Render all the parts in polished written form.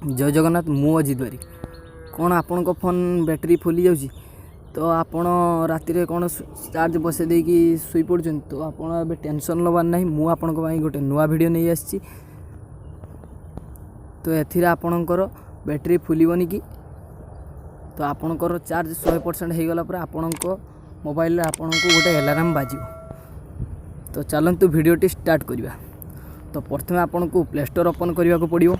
जय जगन्नाथ मु अजित बारी कौन आपण फोन बैटेरी फुली जाऊँगी तो आपण राति कौन चार्ज बसई देकी शुई पड़ तो आप टेंशन लबार ना मु आपण गोटे नुआ वीडियो नहीं आसी तो एथिरे आपणकर बैटेरी फुलबनी कि तो आपणकर चार्ज 100% हो गला पर आपण मोबाइल आपण को गोटे अलार्म बाजियो। तो चलतु वीडियोटी स्टार्ट करवा। तो प्रथम आपण को प्ले स्टोर ओपन करने को पड़ो।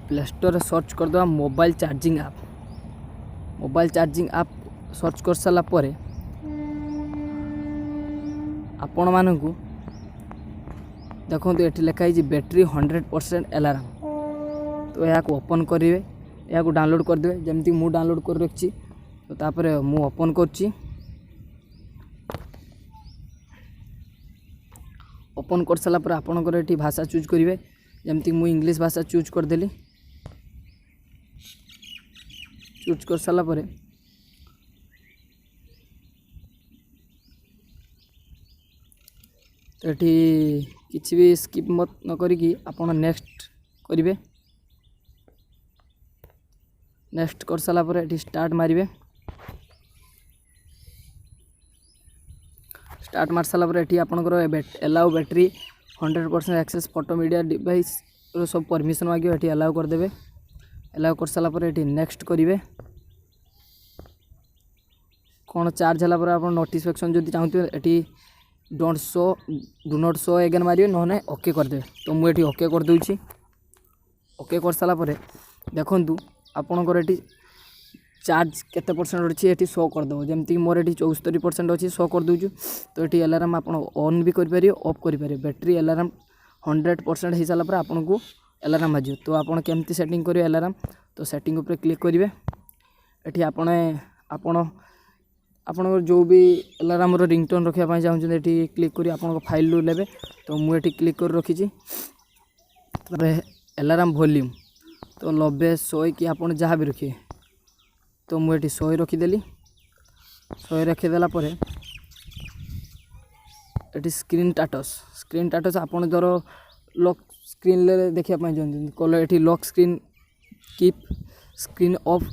प्ले स्टोर सर्च करदे mobile charging app. Mobile charging app search कर सारा पर आपण मानू देखो ये लिखाई बैटेरी 100% अलार्म। तो यहाँ ओपन करेंगे, यहाँ डाउनलोड करदे जमती मु डाउनलोड कर रखी। तो तापर मु ओपन करची। ओपन कर सारा पर आपणकर ये भाषा चूज करेंगे जमती मु इंग्लिश भाषा चूज करदेली। चूज कर सारा पर तो ये किसी भी स्किप मत न करी आपन नेक्स्ट करेंगे। नेक्स्ट कर सारा पर ये स्टार्ट मारे। स्टार्ट मार सारा पर ये आपंकर allow battery 100% access photo media device सब परमिशन मांगे ये अलाउ करदे। अलाउ कर सारा पर ये नेक्स्ट करेंगे। कौन चार्ज है आप नोटिफिकेशन जो चाहते ये डू नॉट शो एगेन मारे ना ओके करदे। तो मुझे ओके कर दूची। ओके कर सारा पर देखु आपणकर ये चार्ज केते परसेंट अच्छी ये शो करदेव जमती मोर ये 74% अच्छी शो कर दूँ। तो ये अलार्म आप ऑन भी करें ऑफ करें। बैटेरी अलार्म 100% हो सारा पर आपन को अलार्म बाजो। तो आप केमती सेटिंग करेंगे अलार्म। तो सेटिंग उपर क्लिक करेंगे। ये आपन जो भी अलार्म रिंगटोन रखापी चाहते ये क्लिक कर आप फाइल रू लेवे। तो मुझे क्लिक कर रखी। अलार्म वॉल्यूम तो 90 100 कि आप जहाँ भी रखिए। तो मुझे 100 रखीदेली। 100 रखीदेला ये स्क्रीन टाटस आप धर लॉक स्क्रीन देखापी चाहते कल ये lock screen keep screen of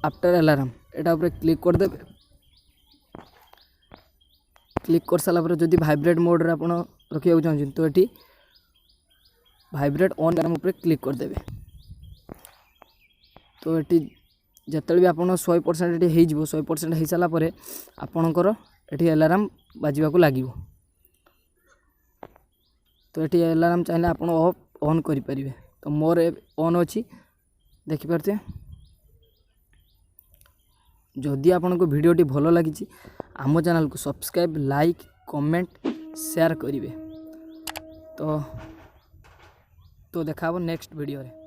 after alarm यहाँ क्लिक करदे। क्लिक कर सारा पर जदि वाइब्रेट मोड रे आपण रखिया चाहते तो ये वाइब्रेट ऑन अलार्म उपर क्लिक करदे। तो ये जिते भी आप 100% ये हो 100% हो सारा पर आपणकर ये अलार्म बाजवा को लगे। तो ये अलार्म चाहिए आप ऑफ ऑन करें। तो मोर ऑन अच्छी देखिपे। जदि आपन को वीडियोटी भल लगी आम चैनल को सब्सक्राइब लाइक कमेंट शेयर करेंगे। तो देखा नेक्स्ट वीडियो रे।